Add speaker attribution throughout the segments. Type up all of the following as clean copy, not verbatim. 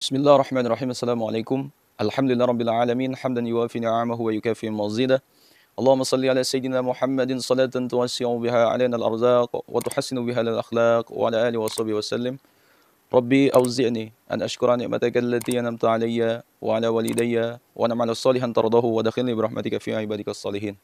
Speaker 1: Bismillahirrahmanirrahim. Assalamualaikum. Alhamdulillah rabbil alamin. Hamdan yuwafi ni'amahu wa yukafi mazidah. Allahumma salli ala sayyidina Muhammadin salatan tuwassi'u biha alaina al-arzaq wa tuhassinu biha al-akhlaq wa ala alihi wa sahbihi wa sallim. Rabbi awzi'ni an ashkura ni'mataka allati an'amta alayya wa ala walidayya wa an'amala salihan tardahu wa dakhilni bi rahmatika fi ibadikas salihin.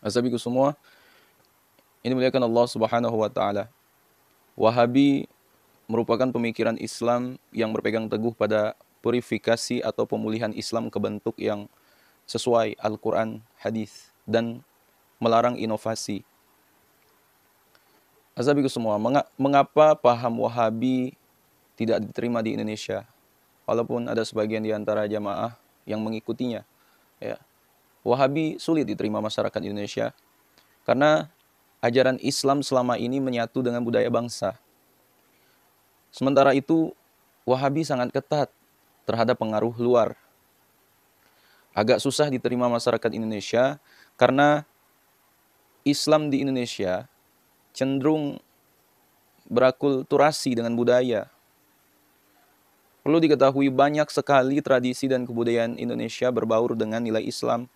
Speaker 1: Azabiku semua, ini muliakan Allah Subhanahu wa taala. Wahabi merupakan pemikiran Islam yang berpegang teguh pada purifikasi atau pemulihan Islam ke bentuk yang sesuai Al-Quran, hadis, dan melarang inovasi. Azabiku semua, mengapa paham Wahabi tidak diterima di Indonesia? Walaupun ada sebagian di antara jamaah yang mengikutinya. Ya. Wahabi sulit diterima masyarakat Indonesia karena ajaran Islam selama ini menyatu dengan budaya bangsa. Sementara itu, Wahabi sangat ketat terhadap pengaruh luar. Agak susah diterima masyarakat Indonesia karena Islam di Indonesia cenderung berakulturasi dengan budaya. Perlu diketahui banyak sekali tradisi dan kebudayaan Indonesia berbaur dengan nilai Islam.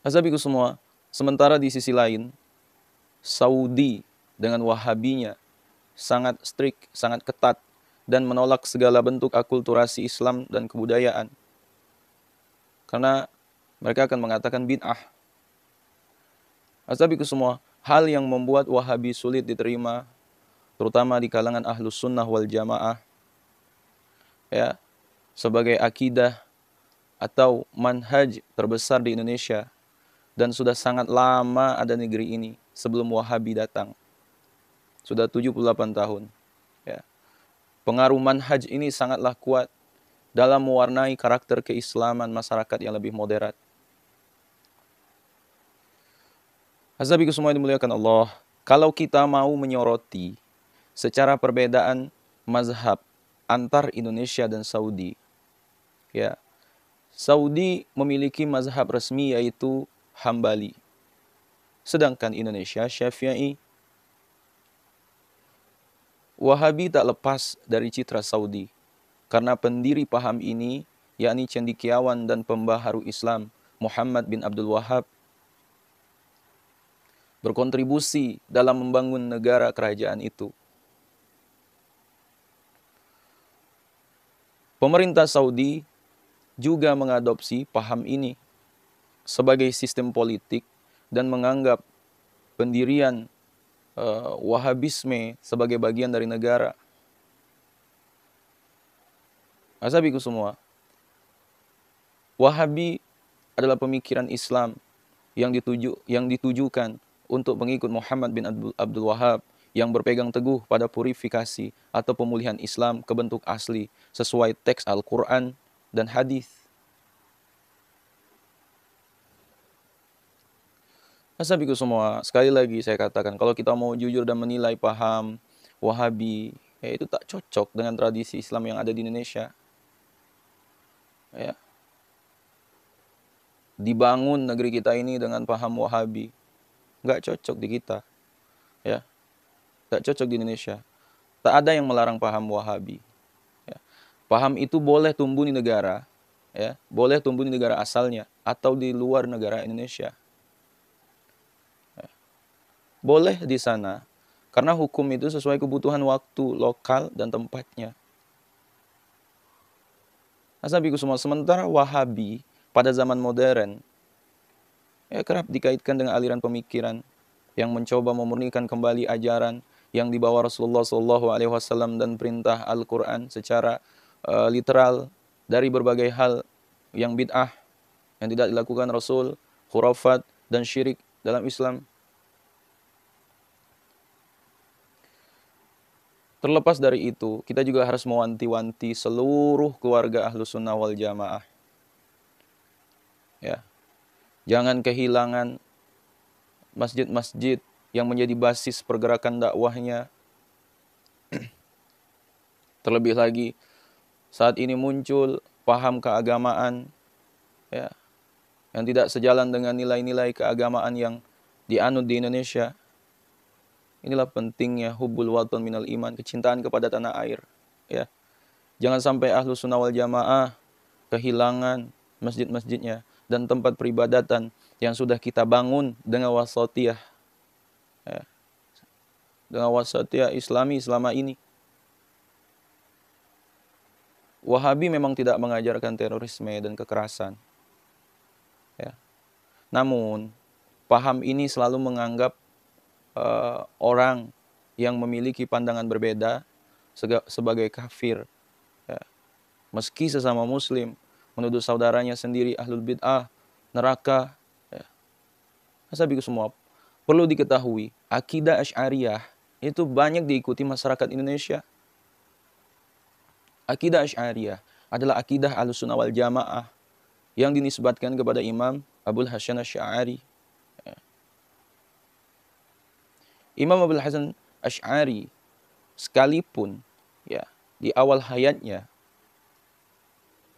Speaker 1: Azabiku semua, sementara di sisi lain, Saudi dengan Wahabinya sangat strict, sangat ketat, dan menolak segala bentuk akulturasi Islam dan kebudayaan. Karena mereka akan mengatakan bid'ah. Azabiku semua, hal yang membuat Wahabi sulit diterima, terutama di kalangan Ahlus Sunnah wal Jamaah, ya, sebagai akidah atau manhaj terbesar di Indonesia, dan sudah sangat lama ada negeri ini sebelum Wahabi datang. Sudah 78 tahun. Ya. Pengaruh manhaj ini sangatlah kuat dalam mewarnai karakter keislaman masyarakat yang lebih moderat. Azabiku semua dimuliakan Allah, kalau kita mau menyoroti secara perbedaan mazhab antar Indonesia dan Saudi, ya, Saudi memiliki mazhab resmi yaitu Hambali, sedangkan Indonesia Syafi'i. Wahabi tak lepas dari citra Saudi, karena pendiri paham ini, yakni cendekiawan dan pembaharu Islam Muhammad bin Abdul Wahab, berkontribusi dalam membangun negara kerajaan itu. Pemerintah Saudi juga mengadopsi paham ini sebagai sistem politik dan menganggap pendirian Wahabisme sebagai bagian dari negara. Azabiku semua, Wahabi adalah pemikiran Islam yang ditujukan untuk pengikut Muhammad bin Abdul Wahab yang berpegang teguh pada purifikasi atau pemulihan Islam ke bentuk asli sesuai teks Al-Quran dan hadis. Azabiku semua, sekali lagi saya katakan, kalau kita mau jujur dan menilai paham Wahabi, ya itu tak cocok dengan tradisi Islam yang ada di Indonesia. Ya. Dibangun negeri kita ini dengan paham Wahabi, nggak cocok di kita. Ya. Nggak cocok di Indonesia. Tak ada yang melarang paham Wahabi. Ya. Paham itu boleh tumbuh di negara, ya, boleh tumbuh di negara asalnya atau di luar negara Indonesia. Boleh di sana, karena hukum itu sesuai kebutuhan waktu, lokal, dan tempatnya. Asabiku semua, sementara Wahabi pada zaman modern, ya kerap dikaitkan dengan aliran pemikiran yang mencoba memurnikan kembali ajaran yang dibawa Rasulullah SAW dan perintah Al-Quran secara literal dari berbagai hal yang bid'ah, yang tidak dilakukan Rasul, khurafat, dan syirik dalam Islam. Terlepas dari itu, kita juga harus mewanti-wanti seluruh keluarga Ahlus Sunnah wal Jamaah. Ya. Jangan kehilangan masjid-masjid yang menjadi basis pergerakan dakwahnya. Terlebih lagi, saat ini muncul paham keagamaan, ya, yang tidak sejalan dengan nilai-nilai keagamaan yang dianut di Indonesia. Inilah pentingnya hubbul watan minal iman, kecintaan kepada tanah air. Ya, jangan sampai ahlu sunnah wal jamaah kehilangan masjid-masjidnya dan tempat peribadatan yang sudah kita bangun dengan wasatiyah, ya, dengan wasatiyah Islami selama ini. Wahabi memang tidak mengajarkan terorisme dan kekerasan. Ya. Namun, paham ini selalu menganggap orang yang memiliki pandangan berbeda sebagai kafir. Ya. Meski sesama muslim, menuduh saudaranya sendiri ahlul bid'ah, neraka. Ya. Sabiku semua, perlu diketahui, akidah Asy'ariyah itu banyak diikuti masyarakat Indonesia. Akidah Asy'ariyah adalah akidah Ahlussunnah wal Jamaah yang dinisbatkan kepada Imam Abul Hasan Asy'ari. Imam Abul Hasan Asy'ari sekalipun ya di awal hayatnya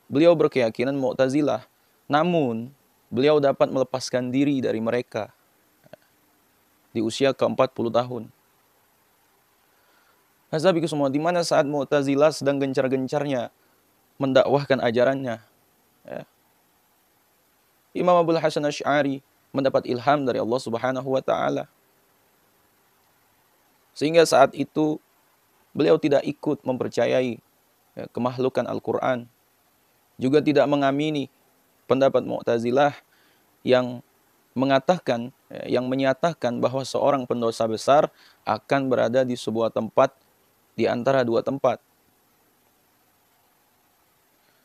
Speaker 1: beliau berkeyakinan Mu'tazilah, namun beliau dapat melepaskan diri dari mereka di usia ke-40 tahun. Hazabiku semua, di mana saat Mu'tazilah sedang gencar-gencarnya mendakwahkan ajarannya, ya, Imam Abul Hasan Asy'ari mendapat ilham dari Allah Subhanahu wa taala. Sehingga saat itu beliau tidak ikut mempercayai kemakhlukan Al-Qur'an, juga tidak mengamini pendapat Mu'tazilah yang mengatakan, yang menyatakan bahwa seorang pendosa besar akan berada di sebuah tempat di antara dua tempat.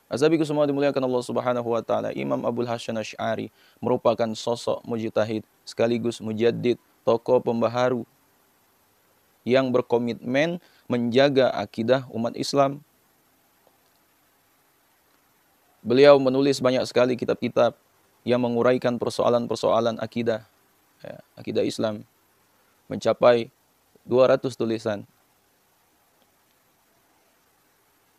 Speaker 1: Azabiku semua dimuliakan Allah Subhanahu wa taala, Imam Abul Hasan Asy'ari merupakan sosok mujtahid sekaligus mujaddid, tokoh pembaharu yang berkomitmen menjaga akidah umat Islam. Beliau menulis banyak sekali kitab-kitab yang menguraikan persoalan-persoalan akidah, ya, akidah Islam, mencapai 200 tulisan.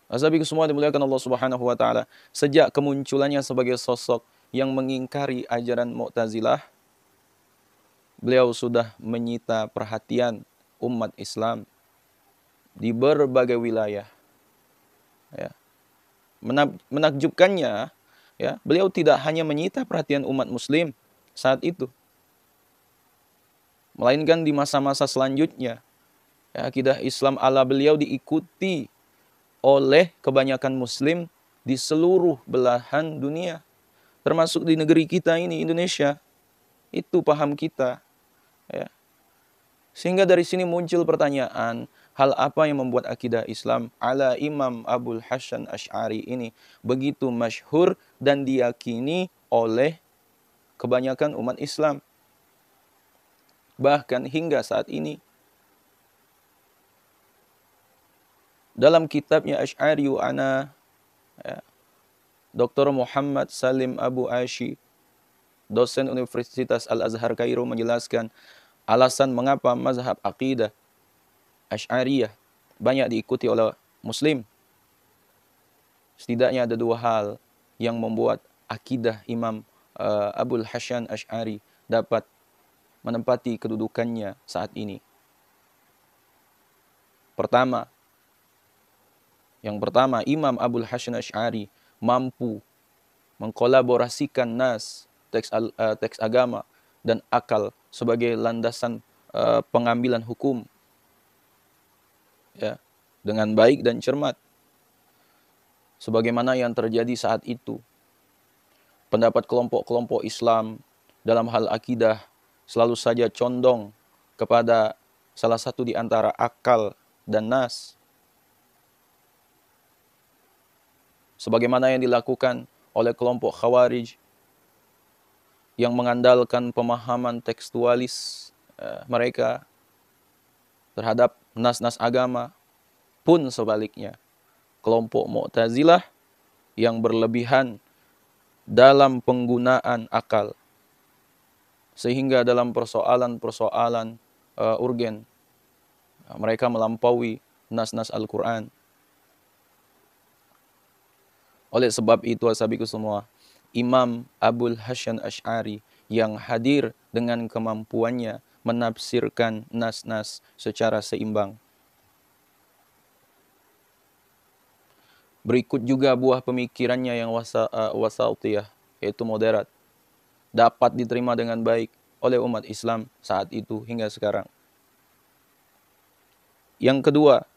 Speaker 1: Azabiku semua dimuliakan Allah Subhanahu wa taala, sejak kemunculannya sebagai sosok yang mengingkari ajaran Mu'tazilah, beliau sudah menyita perhatian umat Islam di berbagai wilayah. Ya. Menakjubkannya, ya, beliau tidak hanya menyita perhatian umat muslim saat itu, melainkan di masa-masa selanjutnya, ya, akidah Islam ala beliau diikuti oleh kebanyakan muslim di seluruh belahan dunia, termasuk di negeri kita ini, Indonesia. Itu paham kita, ya. Sehingga dari sini muncul pertanyaan, hal apa yang membuat akidah Islam ala Imam Abul Hasan Asy'ari ini begitu masyhur dan diyakini oleh kebanyakan umat Islam, bahkan hingga saat ini. Dalam kitabnya Asy'ariyu Ana, ya, Dr. Muhammad Salim Abu Ashi, dosen Universitas Al-Azhar Kairo, menjelaskan alasan mengapa mazhab akidah Asy'ariyah banyak diikuti oleh muslim. Setidaknya ada dua hal yang membuat akidah Imam Abul Hasan Asy'ari dapat menempati kedudukannya saat ini. Yang pertama, Imam Abul Hasan Asy'ari mampu mengkolaborasikan nas, teks agama dan akal sebagai landasan pengambilan hukum, ya, dengan baik dan cermat, sebagaimana yang terjadi saat itu. Pendapat kelompok-kelompok Islam dalam hal akidah selalu saja condong kepada salah satu di antara akal dan nas, sebagaimana yang dilakukan oleh kelompok Khawarij yang mengandalkan pemahaman tekstualis mereka terhadap nas-nas agama. Pun sebaliknya, kelompok Mu'tazilah yang berlebihan dalam penggunaan akal, sehingga dalam persoalan-persoalan urgen mereka melampaui nas-nas Al-Quran. Oleh sebab itu, asabiku semua, Imam Abul Hasan Asy'ari yang hadir dengan kemampuannya menafsirkan nas-nas secara seimbang. Berikut juga buah pemikirannya yang wasatiyah, yaitu moderat, dapat diterima dengan baik oleh umat Islam saat itu hingga sekarang. Yang kedua,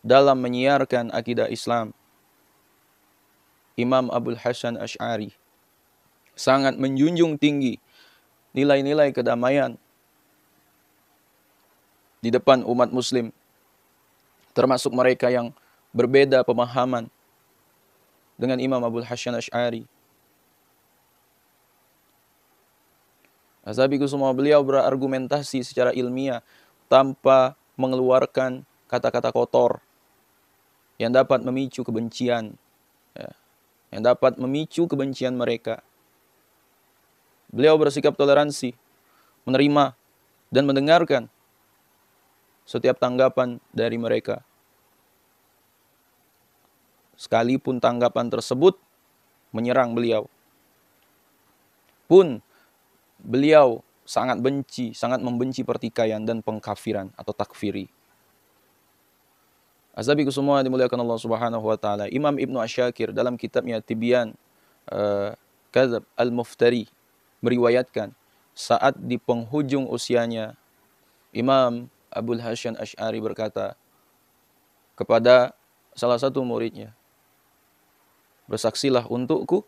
Speaker 1: dalam menyiarkan akidah Islam, Imam Abul Hasan Asy'ari sangat menjunjung tinggi nilai-nilai kedamaian di depan umat muslim, termasuk mereka yang berbeda pemahaman dengan Imam Abul Hasan Asy'ari. Azabiku semua, beliau berargumentasi secara ilmiah tanpa mengeluarkan kata-kata kotor yang dapat memicu kebencian, ya, yang dapat memicu kebencian mereka. Beliau bersikap toleransi, menerima dan mendengarkan setiap tanggapan dari mereka. Sekalipun tanggapan tersebut menyerang beliau, pun beliau sangat membenci pertikaian dan pengkafiran atau takfiri. Azabiku semua dimuliakan Allah Subhanahu wa taala. Imam Ibnu Asyakir dalam kitabnya Tibyan Kadzab Al-Muftari meriwayatkan saat di penghujung usianya, Imam Abul Hasan Asy'ari berkata kepada salah satu muridnya, "Bersaksilah untukku,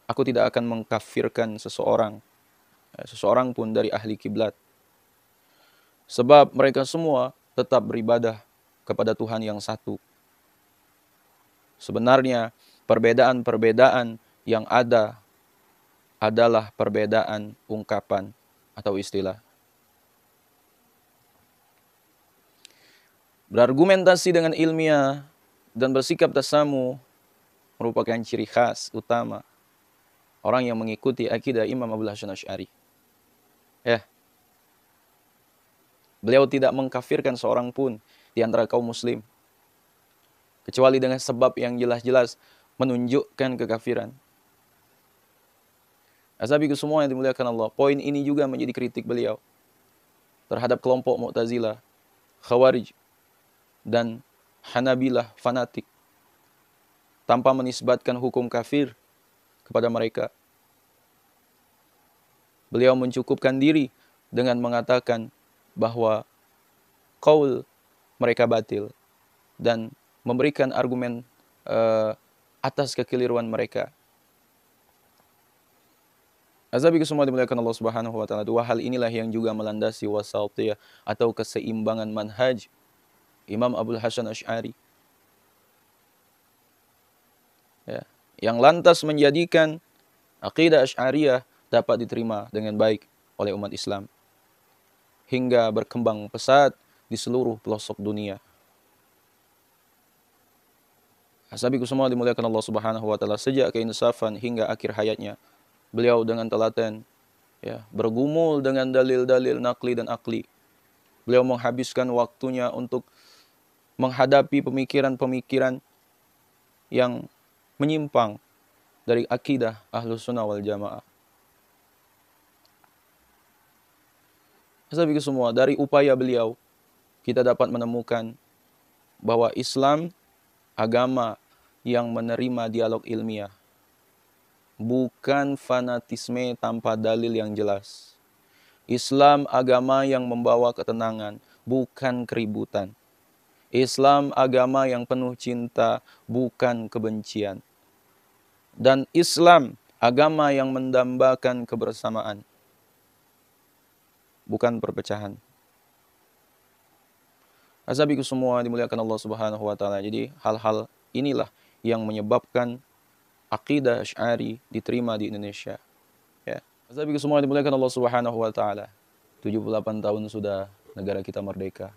Speaker 1: aku tidak akan mengkafirkan seseorang pun dari ahli kiblat. Sebab mereka semua tetap beribadah kepada Tuhan yang satu. Sebenarnya perbedaan-perbedaan yang ada adalah perbedaan ungkapan atau istilah." Berargumentasi dengan ilmiah dan bersikap tasamu merupakan ciri khas utama orang yang mengikuti akidah Imam Abul Hasan Asy'ari. Ya. Beliau tidak mengkafirkan seorang pun di antara kaum muslim, kecuali dengan sebab yang jelas-jelas menunjukkan kekafiran. Azabiku semua yang dimuliakan Allah, poin ini juga menjadi kritik beliau terhadap kelompok Mu'tazilah, Khawarij, dan Hanabilah fanatik, tanpa menisbatkan hukum kafir kepada mereka. Beliau mencukupkan diri dengan mengatakan bahwa qaul mereka batil dan memberikan argumen atas kekeliruan mereka. Azabiku semua dimuliakan Allah Subhanahu wa taala. Dua hal inilah yang juga melandasi wasatiyah atau keseimbangan manhaj Imam Abul Hasan Asy'ari. Ya, yang lantas menjadikan akidah Asy'ariyah dapat diterima dengan baik oleh umat Islam hingga berkembang pesat di seluruh pelosok dunia. Asabiku semua dimuliakan Allah Subhanahu wa taala, sejak keinsafan hingga akhir hayatnya, beliau dengan telaten bergumul dengan dalil-dalil nakli dan akli. Beliau menghabiskan waktunya untuk menghadapi pemikiran-pemikiran yang menyimpang dari akidah Ahlus Sunnah wal Jamaah. Asabiku semua, dari upaya beliau kita dapat menemukan bahwa Islam agama yang menerima dialog ilmiah, bukan fanatisme tanpa dalil yang jelas. Islam agama yang membawa ketenangan, bukan keributan. Islam agama yang penuh cinta, bukan kebencian. Dan Islam agama yang mendambakan kebersamaan, bukan perpecahan. Azabiku semua dimuliakan Allah Subhanahu wa taala. Jadi hal-hal inilah yang menyebabkan akidah Asy'ari diterima di Indonesia. Ya. Azabiku semua dimuliakan Allah Subhanahu wa taala. 78 tahun sudah negara kita merdeka.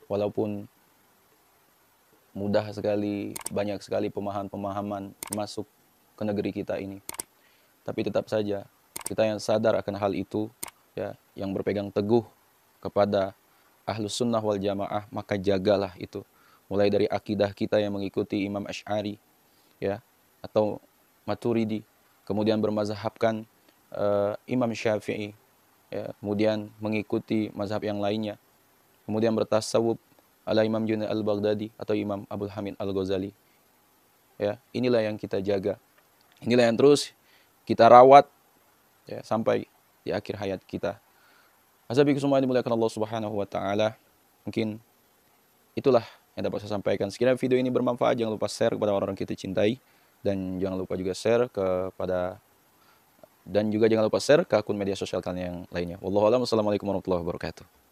Speaker 1: Walaupun mudah sekali, banyak sekali pemahaman-pemahaman masuk ke negeri kita ini. Tapi tetap saja kita yang sadar akan hal itu, yang berpegang teguh kepada Ahlus Sunnah wal Jamaah, maka jagalah itu. Mulai dari akidah kita yang mengikuti Imam Asy'ari, atau Maturidi, kemudian bermazhabkan Imam Syafi'i, ya, kemudian mengikuti mazhab yang lainnya, kemudian bertasawuf ala Imam Junaid al-Baghdadi atau Imam Abdul Hamid al-Ghazali. Ya, inilah yang kita jaga. Inilah yang terus kita rawat ya sampai di akhir hayat kita. Azabiku semua dimuliakan Allah Subhanahu wa taala. Mungkin itulah yang dapat saya sampaikan. Sekiranya video ini bermanfaat, jangan lupa share kepada orang-orang kita cintai, dan jangan lupa juga share kepada, dan juga jangan lupa share ke akun media sosial kalian yang lainnya. Wallahu a'lam. Wassalamualaikum warahmatullahi wabarakatuh.